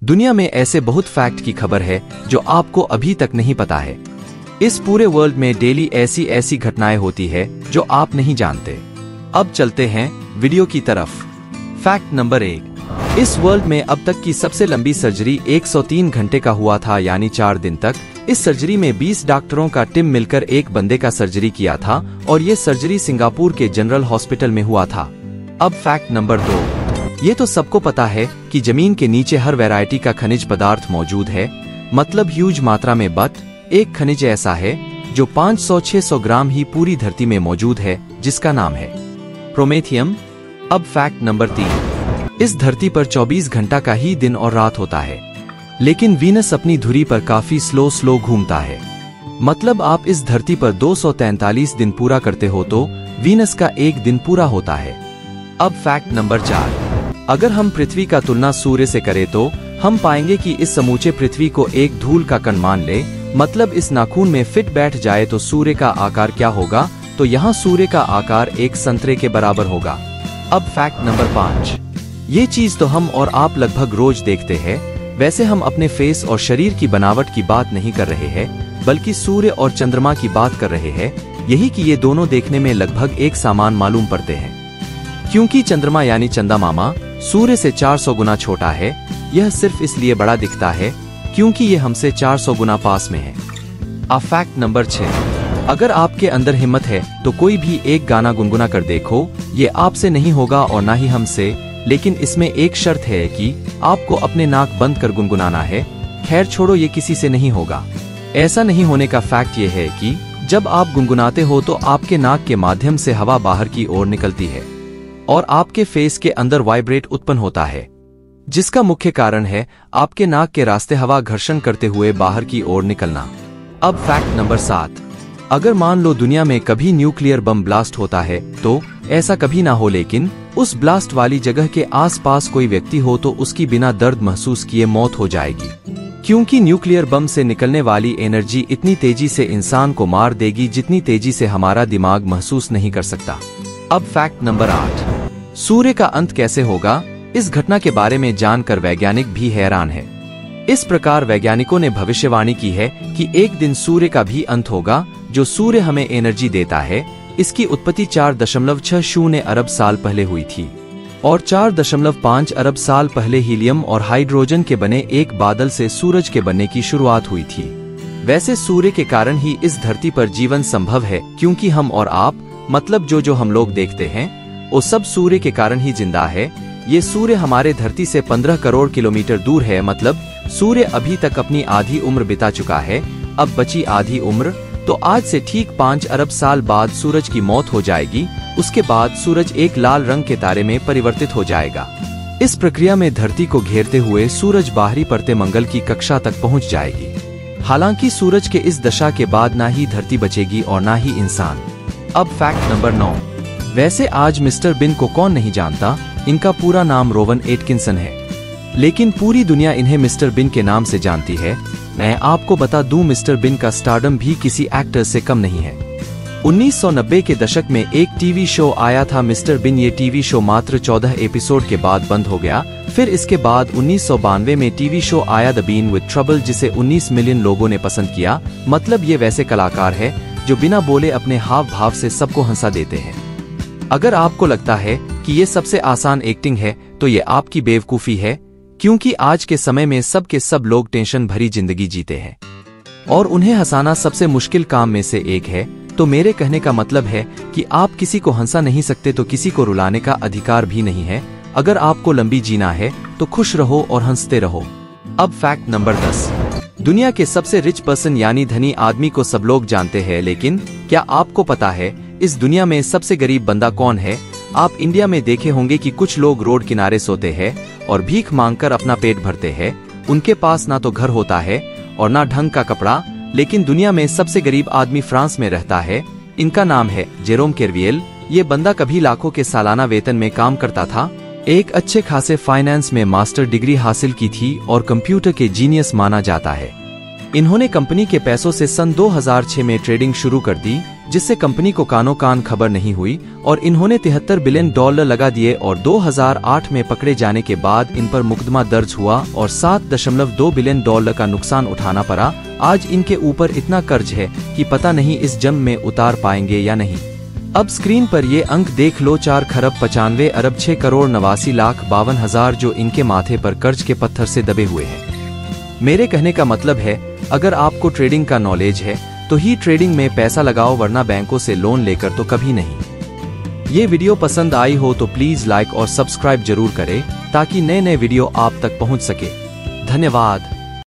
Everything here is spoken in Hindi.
दुनिया में ऐसे बहुत फैक्ट की खबर है जो आपको अभी तक नहीं पता है। इस पूरे वर्ल्ड में डेली ऐसी ऐसी घटनाएं होती है जो आप नहीं जानते। अब चलते हैं वीडियो की तरफ। Fact number 1। इस वर्ल्ड में अब तक की सबसे लंबी सर्जरी 103 घंटे का हुआ था, यानी 4 दिन तक। इस सर्जरी में 20 डॉक्टरों का टीम मिलकर एक बंदे का सर्जरी किया था और ये सर्जरी सिंगापुर के जनरल हॉस्पिटल में हुआ था। अब फैक्ट नंबर 2। ये तो सबको पता है कि जमीन के नीचे हर वैरायटी का खनिज पदार्थ मौजूद है, मतलब ह्यूज मात्रा में। बट एक खनिज ऐसा है जो 500-600 ग्राम ही पूरी धरती में मौजूद है, जिसका नाम है प्रोमेथियम। अब फैक्ट नंबर 3। इस धरती पर 24 घंटा का ही दिन और रात होता है, लेकिन वीनस अपनी धुरी पर काफी स्लो घूमता है। मतलब आप इस धरती पर 243 दिन पूरा करते हो तो वीनस का एक दिन पूरा होता है। अब फैक्ट नंबर 4। अगर हम पृथ्वी का तुलना सूर्य से करें तो हम पाएंगे कि इस समूचे पृथ्वी को एक धूल का कण मान ले, मतलब इस नाखून में फिट बैठ जाए तो सूर्य का आकार क्या होगा, तो यहाँ सूर्य का आकार एक संतरे के बराबर होगा। अब फैक्ट नंबर 5। ये चीज तो हम और आप लगभग रोज देखते हैं। वैसे हम अपने फेस और शरीर की बनावट की बात नहीं कर रहे हैं, बल्कि सूर्य और चंद्रमा की बात कर रहे हैं। यही कि ये दोनों देखने में लगभग एक समान मालूम पड़ते हैं, क्योंकि चंद्रमा यानी चंदा मामा सूर्य से 400 गुना छोटा है। यह सिर्फ इसलिए बड़ा दिखता है क्योंकि ये हमसे 400 गुना पास में है। अब फैक्ट नंबर 6। अगर आपके अंदर हिम्मत है तो कोई भी एक गाना गुनगुना कर देखो। ये आपसे नहीं होगा और ना ही हमसे, लेकिन इसमें एक शर्त है कि आपको अपने नाक बंद कर गुनगुनाना है। खैर छोड़ो, ये किसी से नहीं होगा। ऐसा नहीं होने का फैक्ट ये है कि जब आप गुनगुनाते हो तो आपके नाक के माध्यम से हवा बाहर की ओर निकलती है और आपके फेस के अंदर वाइब्रेट उत्पन्न होता है, जिसका मुख्य कारण है आपके नाक के रास्ते हवा घर्षण करते हुए बाहर की ओर निकलना। अब फैक्ट नंबर 7। अगर मान लो दुनिया में कभी न्यूक्लियर बम ब्लास्ट होता है तो ऐसा कभी ना हो, लेकिन उस ब्लास्ट वाली जगह के आसपास कोई व्यक्ति हो तो उसकी बिना दर्द महसूस किए मौत हो जाएगी, क्योंकि न्यूक्लियर बम से निकलने वाली एनर्जी इतनी तेजी से इंसान को मार देगी जितनी तेजी से हमारा दिमाग महसूस नहीं कर सकता। अब फैक्ट नंबर 8। सूर्य का अंत कैसे होगा, इस घटना के बारे में जानकर वैज्ञानिक भी हैरान है। इस प्रकार वैज्ञानिकों ने भविष्यवाणी की है कि एक दिन सूर्य का भी अंत होगा। जो सूर्य हमें एनर्जी देता है, इसकी उत्पत्ति 4.60 अरब साल पहले हुई थी और 4.5 अरब साल पहले हीलियम और हाइड्रोजन के बने एक बादल से सूरज के बनने की शुरुआत हुई थी। वैसे सूर्य के कारण ही इस धरती पर जीवन संभव है, क्योंकि हम और आप, मतलब जो हम लोग देखते हैं, वो सब सूर्य के कारण ही जिंदा है। ये सूर्य हमारे धरती से 15 करोड़ किलोमीटर दूर है, मतलब सूर्य अभी तक अपनी आधी उम्र बिता चुका है। अब बची आधी उम्र, तो आज से ठीक 5 अरब साल बाद सूरज की मौत हो जाएगी। उसके बाद सूरज एक लाल रंग के तारे में परिवर्तित हो जाएगा। इस प्रक्रिया में धरती को घेरते हुए सूरज बाहरी परते मंगल की कक्षा तक पहुंच जाएगी। हालांकि सूरज के इस दशा के बाद ना ही धरती बचेगी और ना ही इंसान। अब फैक्ट नंबर 9। वैसे आज मिस्टर बिन को कौन नहीं जानता। इनका पूरा नाम रोवन एटकिंसन है, लेकिन पूरी दुनिया इन्हें मिस्टर बिन के नाम से जानती है। मैं आपको बता दूं, मिस्टर बिन का स्टारडम भी किसी एक्टर से कम नहीं है। 1990 के दशक में एक टीवी शो आया था मिस्टर बिन। ये टीवी शो मात्र 14 एपिसोड के बाद बंद हो गया। फिर इसके बाद 1992 में टीवी शो आया द बीन विद ट्रबल, जिसे 19 मिलियन लोगों ने पसंद किया। मतलब ये वैसे कलाकार है जो बिना बोले अपने हाव भाव से सबको हंसा देते हैं। अगर आपको लगता है कि ये सबसे आसान एक्टिंग है तो ये आपकी बेवकूफी है, क्योंकि आज के समय में सब के सब लोग टेंशन भरी जिंदगी जीते हैं और उन्हें हंसाना सबसे मुश्किल काम में से एक है। तो मेरे कहने का मतलब है कि आप किसी को हंसा नहीं सकते तो किसी को रुलाने का अधिकार भी नहीं है। अगर आपको लंबी जीना है तो खुश रहो और हंसते रहो। अब फैक्ट नंबर 10। दुनिया के सबसे रिच पर्सन यानी धनी आदमी को सब लोग जानते हैं, लेकिन क्या आपको पता है इस दुनिया में सबसे गरीब बंदा कौन है? आप इंडिया में देखे होंगे कि कुछ लोग रोड किनारे सोते हैं और भीख मांगकर अपना पेट भरते हैं। उनके पास ना तो घर होता है और ना ढंग का कपड़ा, लेकिन दुनिया में सबसे गरीब आदमी फ्रांस में रहता है। इनका नाम है जेरोम केरवियल। ये बंदा कभी लाखों के सालाना वेतन में काम करता था। एक अच्छे खासे फाइनेंस में मास्टर डिग्री हासिल की थी और कंप्यूटर के जीनियस माना जाता है। इन्होंने कंपनी के पैसों से सन 2006 में ट्रेडिंग शुरू कर दी, जिससे कंपनी को कानो कान खबर नहीं हुई और इन्होंने $73 बिलियन लगा दिए और 2008 में पकड़े जाने के बाद इन पर मुकदमा दर्ज हुआ और $7.2 बिलियन का नुकसान उठाना पड़ा। आज इनके ऊपर इतना कर्ज है कि पता नहीं इस जंग में उतार पाएंगे या नहीं। अब स्क्रीन पर ये अंक देख लो, 4,95,6,89,52,000 जो इनके माथे पर कर्ज के पत्थर से दबे हुए हैं। मेरे कहने का मतलब है, अगर आपको ट्रेडिंग का नॉलेज है तो ही ट्रेडिंग में पैसा लगाओ, वरना बैंकों से लोन लेकर तो कभी नहीं। ये वीडियो पसंद आई हो तो प्लीज लाइक और सब्सक्राइब जरूर करें ताकि नए नए वीडियो आप तक पहुंच सके। धन्यवाद।